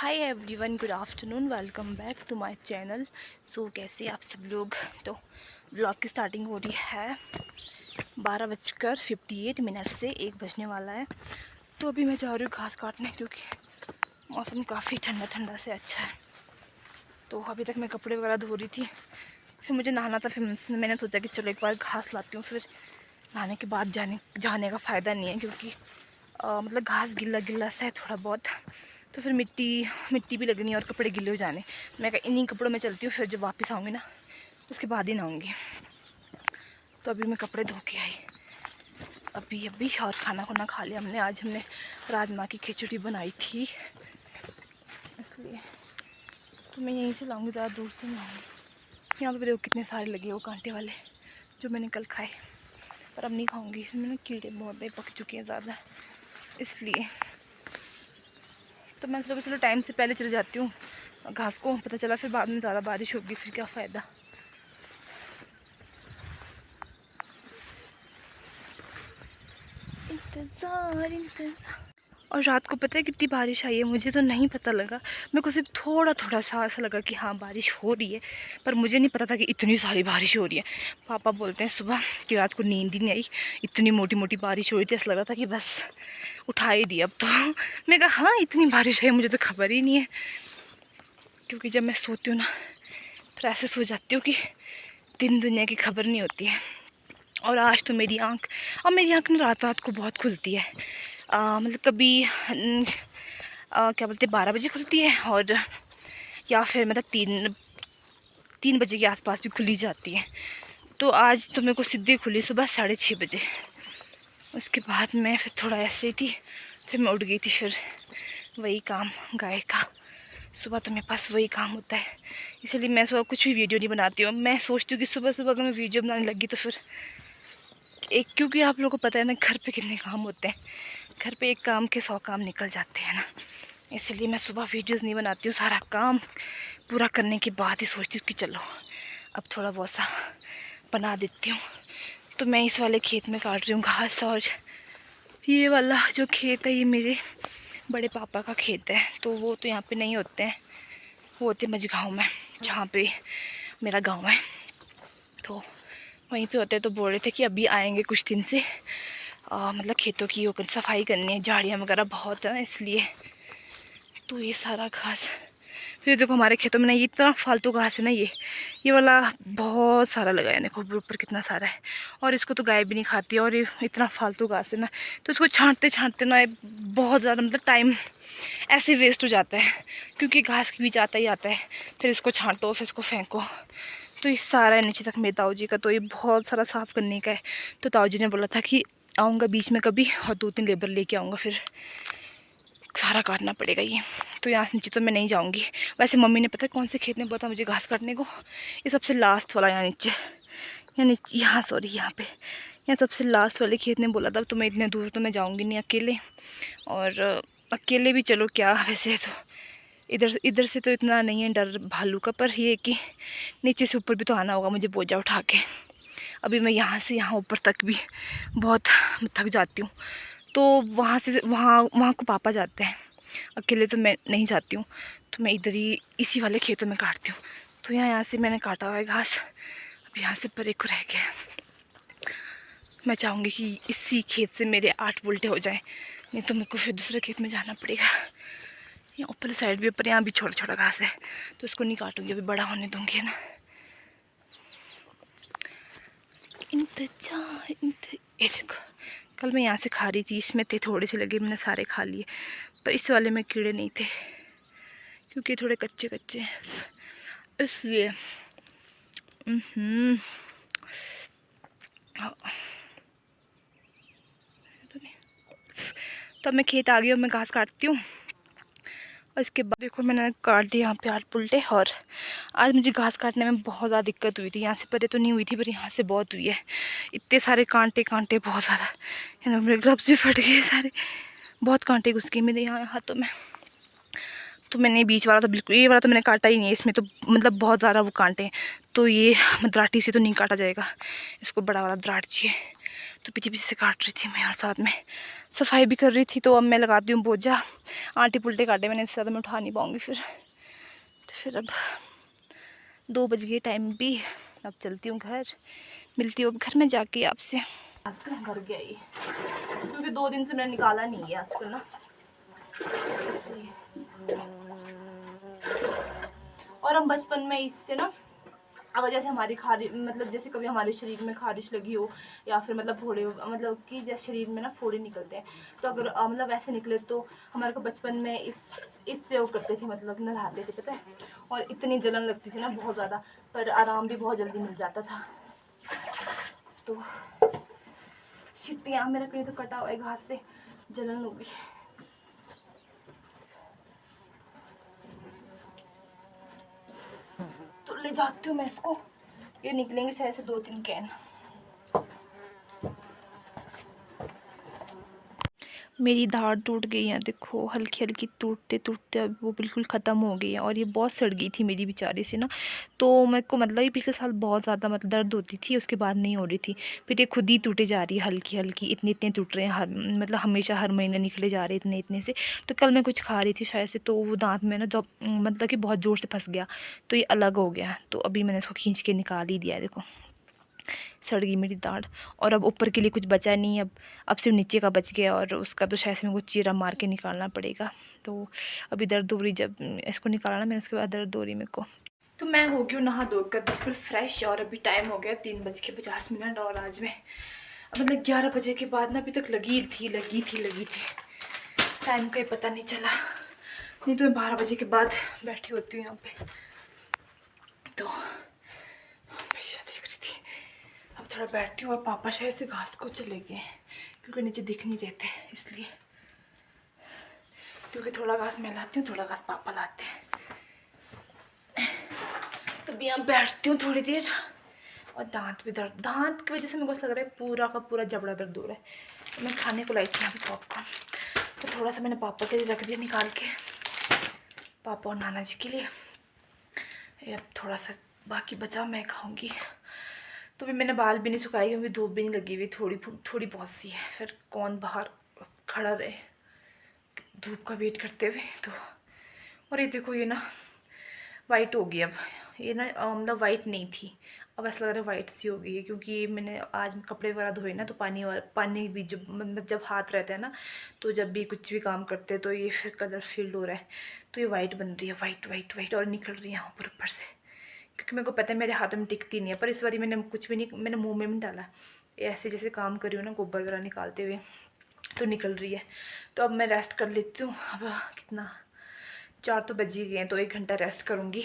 Hi everyone, good afternoon, welcome back to my channel. So कैसे आप सब लोग। तो ब्लॉग की स्टार्टिंग हो रही है 12:58 से 1 बजने वाला है। तो अभी मैं जा रही हूँ घास काटने क्योंकि मौसम काफ़ी ठंडा ठंडा से अच्छा है। तो अभी तक मैं कपड़े वगैरह धो रही थी, फिर मुझे नहाना था। फिर मैंने सोचा कि चलो एक बार घास लाती हूँ। फिर नहाने के बाद जाने का फ़ायदा नहीं है क्योंकि मतलब घास गिल्ला गिल्ला सा है थोड़ा बहुत, तो फिर मिट्टी भी लगनी है और कपड़े गिले हो जाने। मैं कहा इन्हीं कपड़ों में चलती हूँ, फिर जब वापस आऊँगी ना उसके बाद ही नहाऊँगी। तो अभी मैं कपड़े धो के आई अभी और खाना खुना खा लिया हमने। आज हमने राजमा की खिचड़ी बनाई थी, इसलिए तो मैं यहीं से लाऊँगी, ज़्यादा दूर से नहीं लाऊँगी। यहाँ पर देखो कितने सारे लगे वो कांटे वाले जो मैंने कल खाए, पर अब नहीं खाऊँगी। इसमें ना कीड़े बहुत पक चुके हैं ज़्यादा, इसलिए तो मैं सोचा चलो टाइम से पहले चले जाती हूँ घास को। पता चला फिर बाद में ज़्यादा बारिश होगी, फिर क्या फ़ायदा। इंतज़ार। और रात को पता है कितनी बारिश आई है, मुझे तो नहीं पता लगा। मेरे को सिर्फ थोड़ा थोड़ा सा ऐसा लगा कि हाँ बारिश हो रही है, पर मुझे नहीं पता था कि इतनी सारी बारिश हो रही है। पापा बोलते हैं सुबह कि रात को नींद ही नहीं आई, इतनी मोटी मोटी बारिश हो रही थी, ऐसा लग रहा था कि बस उठा ही दिया अब तो। मैं कहा हाँ इतनी बारिश है, मुझे तो खबर ही नहीं है। क्योंकि जब मैं सोती हूँ ना फिर ऐसे सो जाती हूँ कि दिन दुनिया की खबर नहीं होती है। और आज तो मेरी आँख ना रात रात को बहुत खुलती है। मतलब कभी क्या बोलते हैं 12 बजे खुलती है, और या फिर मतलब 3 बजे के आसपास भी खुली जाती है। तो आज तो मेरे को सीधी खुली सुबह 6:30 बजे। उसके बाद मैं फिर थोड़ा ऐसे ही थी, फिर मैं उठ गई थी। फिर वही काम गाय का, सुबह तो मेरे पास वही काम होता है, इसलिए मैं सुबह कुछ भी वीडियो नहीं बनाती हूँ। मैं सोचती हूँ कि सुबह सुबह अगर मैं वीडियो बनाने लगी तो फिर क्योंकि आप लोगों को पता है ना घर पे कितने काम होते हैं, घर पे एक काम के 100 काम निकल जाते हैं ना, इसलिए मैं सुबह वीडियोस नहीं बनाती हूँ। सारा काम पूरा करने के बाद ही सोचती हूँ कि चलो अब थोड़ा बहुत सा बना देती हूँ। तो मैं इस वाले खेत में काट रही हूँ घास, और ये वाला जो खेत है ये मेरे बड़े पापा का खेत है। तो वो तो यहाँ पे नहीं होते हैं, वो होते मझगाँव में जहाँ पे मेरा गांव है, तो वहीं पे होते। तो बोल रहे थे कि अभी आएंगे कुछ दिन से, मतलब खेतों की वो सफाई करनी है, झाड़ियाँ वगैरह बहुत है ना इसलिए। तो ये सारा घास फिर देखो हमारे खेतों में ना ये इतना फालतू घास है ना, ये वाला बहुत सारा लगा है, देखो ऊपर कितना सारा है। और इसको तो गाय भी नहीं खाती है, और ये इतना फालतू घास है ना, तो इसको छांटते छांटते ना बहुत ज़्यादा मतलब टाइम ऐसे वेस्ट हो जाता है, क्योंकि घास के बीच आता ही आता है। फिर इसको छांटो, फिर इसको फेंको, तो ये सारा है नीचे तक मेरे ताऊ जी का। तो ये बहुत सारा साफ़ करने का है। तो ताऊ जी ने बोला था कि आऊँगा बीच में कभी और 2-3 लेबर लेके आऊँगा, फिर सारा काटना पड़ेगा ये। तो यहाँ नीचे तो मैं नहीं जाऊँगी। वैसे मम्मी ने पता है कौन से खेत में बोला था मुझे घास काटने को, ये सबसे लास्ट वाला यहाँ नीचे, यहाँ सॉरी यहाँ पे, यहाँ सबसे लास्ट वाले खेत ने बोला था। तो मैं इतने दूर तो मैं जाऊँगी नहीं अकेले, और अकेले भी चलो क्या, वैसे तो इधर से तो इतना नहीं है डर भालू का, पर ये कि नीचे से ऊपर भी तो आना होगा मुझे बोझा उठा के। अभी मैं यहाँ से यहाँ ऊपर तक भी बहुत थक जाती हूँ, तो वहाँ से वहाँ को पापा जाते हैं, अकेले तो मैं नहीं जाती हूँ। तो मैं इधर ही इसी वाले खेतों में काटती हूँ। तो यहाँ से मैंने काटा हुआ है घास, अब यहाँ से परे को रह गया। मैं चाहूँगी कि इसी खेत से मेरे 8 उल्टे हो जाएं, नहीं तो मेरे को फिर दूसरे खेत में जाना पड़ेगा। यहाँ ऊपर साइड भी, ऊपर यहाँ भी छोटा छोटा घास है, तो इसको नहीं काटूँगी, अभी बड़ा होने दूँगी, है ना। ये देखो कल मैं यहाँ से खा रही थी, इसमें थे थोड़े से लगे, मैंने सारे खा लिए, पर इस वाले में कीड़े नहीं थे क्योंकि थोड़े कच्चे कच्चे हैं, इसलिए तो अब मैं खेत आ गई और मैं घास काटती हूँ। और इसके बाद देखो मैंने काट दिया यहाँ पे 8 उल्टे। और आज मुझे घास काटने में बहुत ज़्यादा दिक्कत हुई थी। यहाँ से परे तो नहीं हुई थी, पर यहाँ से बहुत हुई है, इतने सारे कांटे बहुत ज़्यादा, है ना। मेरे ग्लव्स भी फट गए सारे, बहुत कांटे घुस गए मेरे यहाँ हाथों में। तो मैंने बीच वाला तो बिल्कुल, ये वाला तो मैंने काटा ही नहीं है, इसमें तो मतलब बहुत ज़्यादा वो कांटे हैं, तो ये दराटी से तो नहीं काटा जाएगा, इसको बड़ा वाला दराट चाहिए। तो पीछे पीछे से काट रही थी मैं और साथ में सफाई भी कर रही थी। तो अब मैं लगाती हूँ बोझा, आंटी पुल्टे काटे मैंने, इससे ज़्यादा मैं उठा नहीं पाऊँगी फिर। तो फिर अब 2 बज गए टाइम भी, अब चलती हूँ घर, मिलती हूँ अब घर में जाके आपसे। घर गया ये क्योंकि 2 दिन से मैंने निकाला नहीं है आजकल ना, इसलिए। और हम बचपन में इससे ना, अगर जैसे हमारी खारिश, मतलब जैसे कभी हमारे शरीर में खारिश लगी हो या फिर मतलब फोड़े, मतलब कि जैसे शरीर में ना फोड़े निकलते हैं, तो अगर मतलब ऐसे निकले तो हमारे को बचपन में इससे वो करते थे, मतलब नहलाते थे पता है। और इतनी जलन लगती थी ना बहुत ज़्यादा, पर आराम भी बहुत जल्दी मिल जाता था। तो छिट्टियाँ मेरा कहीं तो कटा हुआ है घास से, जलन होगी। तो ले जाती हूँ मैं इसको, ये निकलेंगे शायद से 2-3 कैन। मेरी दाढ़ टूट गई है, देखो हल्की हल्की टूटते टूटते अब वो बिल्कुल ख़त्म हो गई है। और ये बहुत सड़ गई थी मेरी बेचारी से ना, तो मेरे को मतलब ये पिछले साल बहुत ज़्यादा मतलब दर्द होती थी, उसके बाद नहीं हो रही थी। फिर ये खुद ही टूटे जा रही है हल्की हल्की, इतने इतने टूट रहे हैं मतलब हमेशा हर महीने निकले जा रहे हैं इतने इतने से। तो कल मैं कुछ खा रही थी शायद से, तो वो दाँत में ना जब मतलब कि बहुत ज़ोर से फंस गया, तो ये अलग हो गया। तो अभी मैंने इसको खींच के निकाल ही दिया है, देखो सड़ गई मेरी दाढ़। और अब ऊपर के लिए कुछ बचा नहीं, अब सिर्फ नीचे का बच गया, और उसका तो शायद से मेरे को चीरा मार के निकालना पड़ेगा। तो अभी दर्द हो रही, जब इसको निकाला ना मैंने उसके बाद दर्द हो रही मेरे को। तो मैं हो गई हूँ नहा धोकर बिल्कुल फ्रेश, और अभी टाइम हो गया 3:50। और आज मैं मतलब 11 बजे के बाद ना अभी तक लगी थी टाइम का ही पता नहीं चला। नहीं तो मैं 12 बजे के बाद बैठी होती हूँ यहाँ पे। तो अब थोड़ा बैठती हूँ, और पापा शायद से घास को चले गए क्योंकि नीचे दिख नहीं रहते, इसलिए। क्योंकि थोड़ा घास मैं लाती हूँ, थोड़ा घास पापा लाते हैं। तो भी यहाँ बैठती हूँ थोड़ी देर। और दांत भी दर्द, दांत की वजह से मेरे को ऐसा लग रहा है पूरा का पूरा जबड़ा दर्द हो रहा है। तो मैं खाने को लाई थी यहाँ पे पॉपकॉर्न, तो थोड़ा सा मैंने पापा के लिए रख दिया निकाल के, पापा और नाना जी के लिए। अब थोड़ा सा बाकी बचा मैं खाऊंगी। तो भी मैंने बाल भी नहीं सुखाए क्योंकि धूप भी नहीं लगी हुई, थोड़ी बहुत सी है। फिर कौन बाहर खड़ा रहे धूप का वेट करते हुए। तो और ये देखो ये ना वाइट हो गई अब, ये ना मतलब वाइट नहीं थी, अब ऐसा लग रहा है वाइट सी हो गई है। क्योंकि मैंने आज कपड़े वगैरह धोए ना, तो पानी भी जब मतलब जब हाथ रहता है ना, तो जब भी कुछ भी काम करते हैं तो ये फिर कलर फील्ड हो रहा है। तो ये वाइट बन रही है, वाइट वाइट वाइट, और निकल रही है ऊपर से। क्योंकि मेरे को पता है मेरे हाथों में टिकती नहीं है, पर इस बार मैंने कुछ भी नहीं, मैंने मुंह में भी डाला, ऐसे जैसे काम कर रही हूँ ना गोबर वगैरह निकालते हुए, तो निकल रही है। तो अब मैं रेस्ट कर लेती हूँ। अब कितना 4 तो बज ही गए हैं, तो 1 घंटा रेस्ट करूँगी।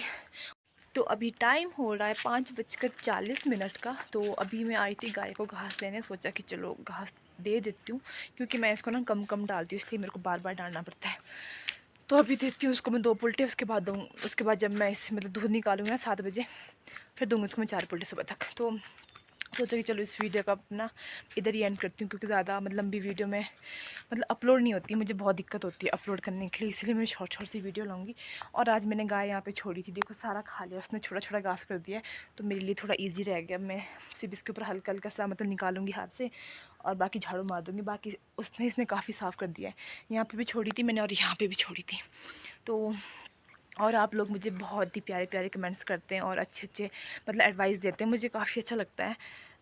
तो अभी टाइम हो रहा है 5:40 का। तो अभी मैं आई थी गाय को घास देने, सोचा कि चलो घास दे देती हूँ, क्योंकि मैं इसको ना कम कम डालती हूँ, इसलिए मेरे को बार बार डालना पड़ता है। तो अभी देती हूँ उसको मैं 2 पुल्टे, उसके बाद जब मैं इस मतलब दूध निकालूंगी ना 7 बजे, फिर दूँगी उसको मैं 4 पुल्टे सुबह तक। तो सोचा कि चलो इस वीडियो का अपना इधर ही एंड करती हूँ, क्योंकि ज़्यादा मतलब लंबी वीडियो में मतलब अपलोड नहीं होती, मुझे बहुत दिक्कत होती है अपलोड करने के लिए, इसलिए मैं शॉर्ट सी वीडियो लाऊंगी। और आज मैंने गाय यहाँ पे छोड़ी थी, देखो सारा खा लिया उसने, छोटा छोटा घास कर दिया है, तो मेरे लिए थोड़ा ईजी रह गया। मैं सिर्फ इसके ऊपर हल्का हल्का सा मतलब निकालूंगी हाथ से, और बाकी झाड़ू मार दूँगी। बाकी इसने काफ़ी साफ़ कर दिया है। यहाँ पर भी छोड़ी थी मैंने, और यहाँ पर भी छोड़ी थी। तो और आप लोग मुझे बहुत ही प्यारे प्यारे कमेंट्स करते हैं, और अच्छे अच्छे मतलब एडवाइस देते हैं, मुझे काफ़ी अच्छा लगता है।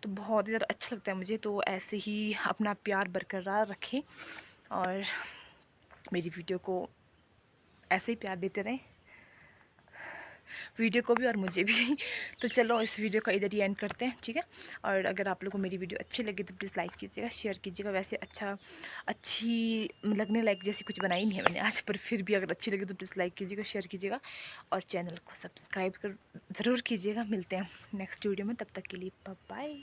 तो बहुत ही ज़्यादा अच्छा लगता है मुझे। तो ऐसे ही अपना प्यार बरकरार रखें, और मेरी वीडियो को ऐसे ही प्यार देते रहें, वीडियो को भी और मुझे भी। तो चलो इस वीडियो का इधर ही एंड करते हैं, ठीक है। और अगर आप लोगों को मेरी वीडियो अच्छी लगी तो प्लीज़ लाइक कीजिएगा, शेयर कीजिएगा। वैसे अच्छी लगने लायक जैसी कुछ बनाई नहीं है मैंने आज, पर फिर भी अगर अच्छी लगी तो प्लीज़ लाइक कीजिएगा, शेयर कीजिएगा, और चैनल को सब्सक्राइब कर ज़रूर कीजिएगा। मिलते हैं नेक्स्ट वीडियो में, तब तक के लिए बाय बाय।